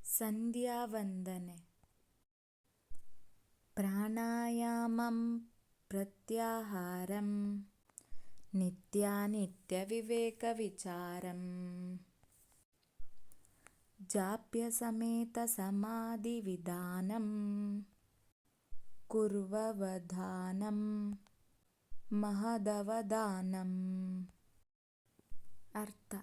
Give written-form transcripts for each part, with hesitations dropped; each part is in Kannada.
ಸಂಧ್ಯಾವಂದನೆ. ಪ್ರಾಣಾಯಾಮಂ ಪ್ರತ್ಯಾಹಾರಂ ನಿತ್ಯಾನಿತ್ಯವಿವೇಕವಿಚಾರಂ ಜಾಪ್ಯಸಮೇತ ಸಮಾಧಿವಿಧಾನಂ ಕುರ್ವವಧಾನಂ ಮಹದವಧಾನಂ. ಅರ್ಥ: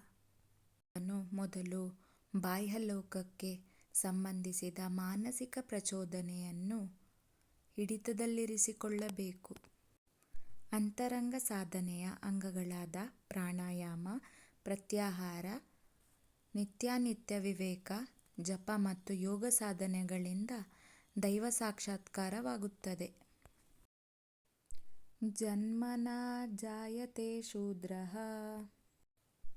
ಮೊದಲು ಬಾಹ್ಯಲೋಕಕ್ಕೆ ಸಂಬಂಧಿಸಿದ ಮಾನಸಿಕ ಪ್ರಚೋದನೆಯನ್ನು ಹಿಡಿತದಲ್ಲಿರಿಸಿಕೊಳ್ಳಬೇಕು. ಅಂತರಂಗ ಸಾಧನೆಯ ಅಂಗಗಳಾದ ಪ್ರಾಣಾಯಾಮ, ಪ್ರತ್ಯಾಹಾರ, ನಿತ್ಯಾನಿತ್ಯ ವಿವೇಕ, ಜಪ ಮತ್ತು ಯೋಗ ಸಾಧನೆಗಳಿಂದ ದೈವ ಸಾಕ್ಷಾತ್ಕಾರವಾಗುತ್ತದೆ. ಜನ್ಮನಾ ಜಾಯತೆ ಶೂದ್ರಃ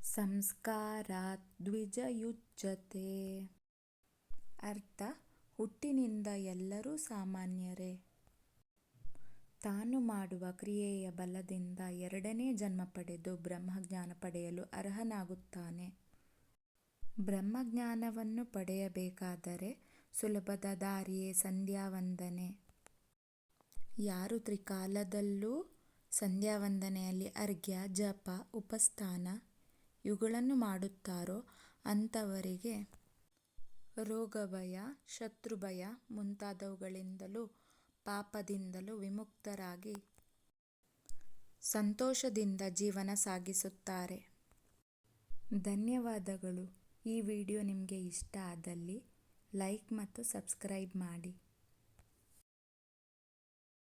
ಸಂಸ್ಕಾರಾತ್ ದ್ವಿಜಯುಜ್ಯತೆ. ಅರ್ಥ: ಹುಟ್ಟಿನಿಂದ ಎಲ್ಲರೂ ಸಾಮಾನ್ಯರೇ. ತಾನು ಮಾಡುವ ಕ್ರಿಯೆಯ ಬಲದಿಂದ ಎರಡನೇ ಜನ್ಮ ಪಡೆದು ಬ್ರಹ್ಮಜ್ಞಾನ ಪಡೆಯಲು ಅರ್ಹನಾಗುತ್ತಾನೆ. ಬ್ರಹ್ಮಜ್ಞಾನವನ್ನು ಪಡೆಯಬೇಕಾದರೆ ಸುಲಭದ ದಾರಿಯೇ ಸಂಧ್ಯಾವಂದನೆ. ಯಾರು ತ್ರಿಕಾಲದಲ್ಲೂ ಸಂಧ್ಯಾವಂದನೆಯಲ್ಲಿ ಅರ್ಘ್ಯ, ಜಪ, ಉಪಸ್ಥಾನ ಇವುಗಳನ್ನು ಮಾಡುತ್ತಾರೋ ಅಂಥವರಿಗೆ ರೋಗಭಯ, ಶತ್ರುಭಯ ಮುಂತಾದವುಗಳಿಂದಲೂ ಪಾಪದಿಂದಲೂ ವಿಮುಕ್ತರಾಗಿ ಸಂತೋಷದಿಂದ ಜೀವನ ಸಾಗಿಸುತ್ತಾರೆ. ಧನ್ಯವಾದಗಳು. ಈ ವಿಡಿಯೋ ನಿಮಗೆ ಇಷ್ಟ ಆದಲ್ಲಿ ಲೈಕ್ ಮತ್ತು ಸಬ್ಸ್ಕ್ರೈಬ್ ಮಾಡಿ.